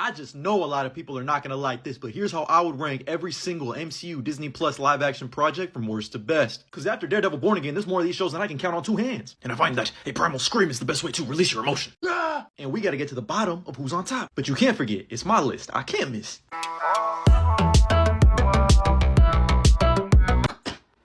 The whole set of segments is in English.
I just know a lot of people are not gonna like this, but here's how I would rank every single MCU Disney Plus live action project from worst to best. Cause after Daredevil Born Again, there's more of these shows than I can count on two hands. And I find that a primal scream is the best way to release your emotion. And we gotta get to the bottom of who's on top. But you can't forget, it's my list. I can't miss.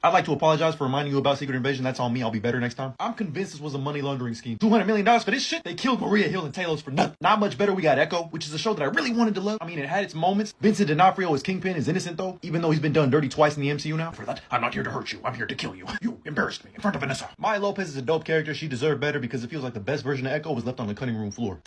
I'd like to apologize for reminding you about Secret Invasion. That's on me. I'll be better next time. I'm convinced this was a money laundering scheme. $200 million for this shit? They killed Maria Hill and Talos for nothing. Not much better, we got Echo, which is a show that I really wanted to love. I mean, it had its moments. Vincent D'Onofrio as Kingpin is innocent, though, even though he's been done dirty twice in the MCU now. For that, I'm not here to hurt you. I'm here to kill you. You embarrassed me in front of Vanessa. Maya Lopez is a dope character. She deserved better because it feels like the best version of Echo was left on the cutting room floor.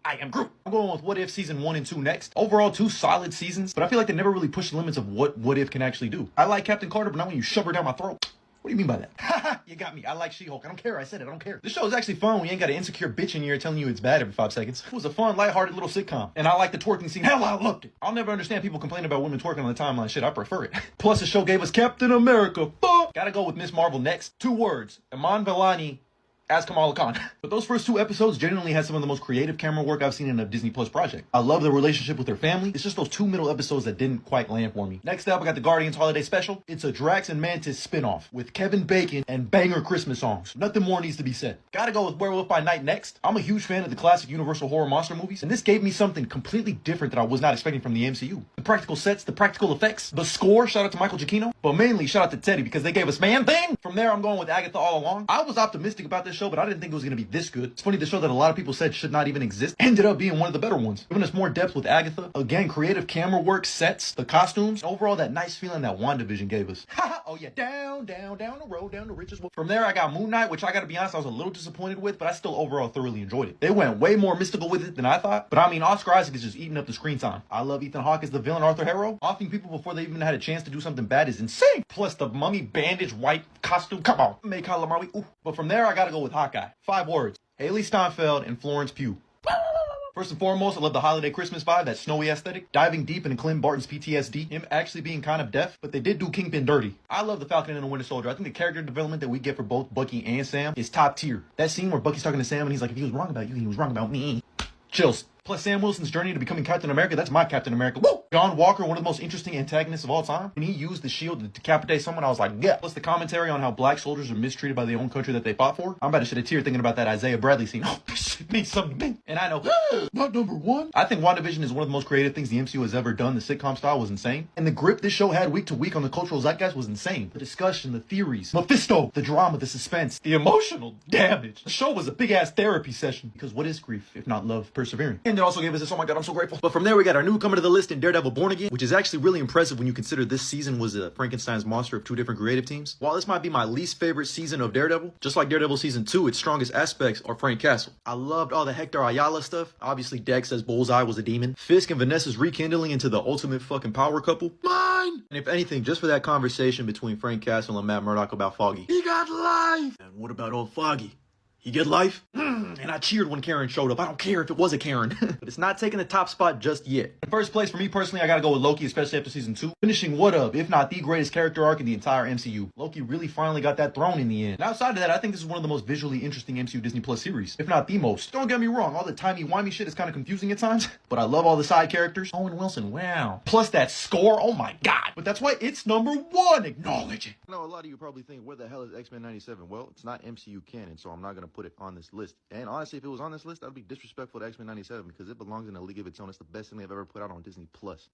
I am Groot. I'm going with What If season 1 and 2 next. Overall, 2 solid seasons, but I feel like they never really pushed the limits of what If can actually do. I like Captain Carter, but not when you shove her down my throat. What do you mean by that? Haha, you got me. I like She-Hulk. I don't care. I said it. I don't care. This show is actually fun. We ain't got an insecure bitch in here telling you it's bad every 5 seconds. It was a fun, lighthearted little sitcom. And I like the twerking scene. Hell, I loved it. I'll never understand people complaining about women twerking on the timeline. Shit, I prefer it. Plus, the show gave us Captain America. Fuck. Gotta go with Miss Marvel next. 2 words. Iman Vellani as Kamala Khan. But those first 2 episodes genuinely had some of the most creative camera work I've seen in a Disney Plus project. I love the relationship with their family. It's just those 2 middle episodes that didn't quite land for me. Next up, I got the Guardians Holiday Special. It's a Drax and Mantis spinoff with Kevin Bacon and banger Christmas songs. Nothing more needs to be said. Gotta go with Werewolf by Night next. I'm a huge fan of the classic Universal horror monster movies, and this gave me something completely different that I was not expecting from the MCU. The practical sets, the practical effects, the score, shout out to Michael Giacchino, but mainly shout out to Teddy because they gave us Man Thing. From there, I'm going with Agatha All Along. I was optimistic about this show, but I didn't think it was gonna be this good. It's funny, the show that a lot of people said should not even exist ended up being one of the better ones, giving us more depth with Agatha. Again, creative camera work, sets, the costumes, overall that nice feeling that WandaVision gave us. Oh yeah, down the road, down the riches. From there, I got Moon Knight, which I gotta be honest, I was a little disappointed with, but I still overall thoroughly enjoyed it. They went way more mystical with it than I thought, but I mean, Oscar Isaac is just eating up the screen time. I love Ethan Hawke as the villain Arthur Harrow. Offing people before they even had a chance to do something bad is insane. Plus the mummy bandage white costume, come on, make calamari. Ooh. But from there, I gotta go with Hawkeye. 5 words. Haley Steinfeld and Florence Pugh. First and foremost, I love the holiday Christmas vibe, that snowy aesthetic, diving deep into Clint Barton's PTSD, him actually being kind of deaf, but they did do Kingpin dirty. I love the Falcon and the Winter Soldier. I think the character development that we get for both Bucky and Sam is top tier. That scene where Bucky's talking to Sam and he's like, if he was wrong about you, he was wrong about me. Chills. Plus Sam Wilson's journey to becoming Captain America, that's my Captain America. Woo! John Walker, one of the most interesting antagonists of all time. When he used the shield to decapitate someone, I was like, yeah. Plus the commentary on how black soldiers are mistreated by their own country that they fought for. I'm about to shed a tear thinking about that Isaiah Bradley scene. Oh, this shit means something to me. And I know, not number 1. I think WandaVision is one of the most creative things the MCU has ever done. The sitcom style was insane. And the grip this show had week to week on the cultural zeitgeist was insane. The discussion, the theories, Mephisto, the drama, the suspense, the emotional damage. The show was a big ass therapy session. Because what is grief if not love persevering? And it also gave us this, oh my god, I'm so grateful. But from there, we got our newcomer to the list in Daredevil Born Again, which is actually really impressive when you consider this season was a Frankenstein's monster of 2 different creative teams. While this might be my least favorite season of Daredevil, just like Daredevil season 2, its strongest aspects are Frank Castle. I loved all the Hector Ayala stuff. Obviously, Dex as Bullseye was a demon. Fisk and Vanessa's rekindling into the ultimate fucking power couple. Mine! And if anything, just for that conversation between Frank Castle and Matt Murdock about Foggy. He got life! And what about old Foggy? He get life? And I cheered when Karen showed up. I don't care if it was a Karen. But it's not taking the top spot just yet. In first place, for me personally, I gotta go with Loki, especially after season 2. Finishing what of, if not the greatest character arc in the entire MCU. Loki really finally got that throne in the end. And outside of that, I think this is one of the most visually interesting MCU Disney Plus series. If not the most. Don't get me wrong, all the timey-wimey shit is kind of confusing at times. But I love all the side characters. Owen Wilson, wow. Plus that score, oh my god. But that's why it's number 1. Acknowledge it. I know a lot of you probably think, where the hell is X-Men 97? Well, it's not MCU canon, so I'm not gonna put it on this list. And honestly, if it was on this list, that would be disrespectful to X-Men 97 because it belongs in a league of its own. It's the best thing they've ever put out on Disney Plus.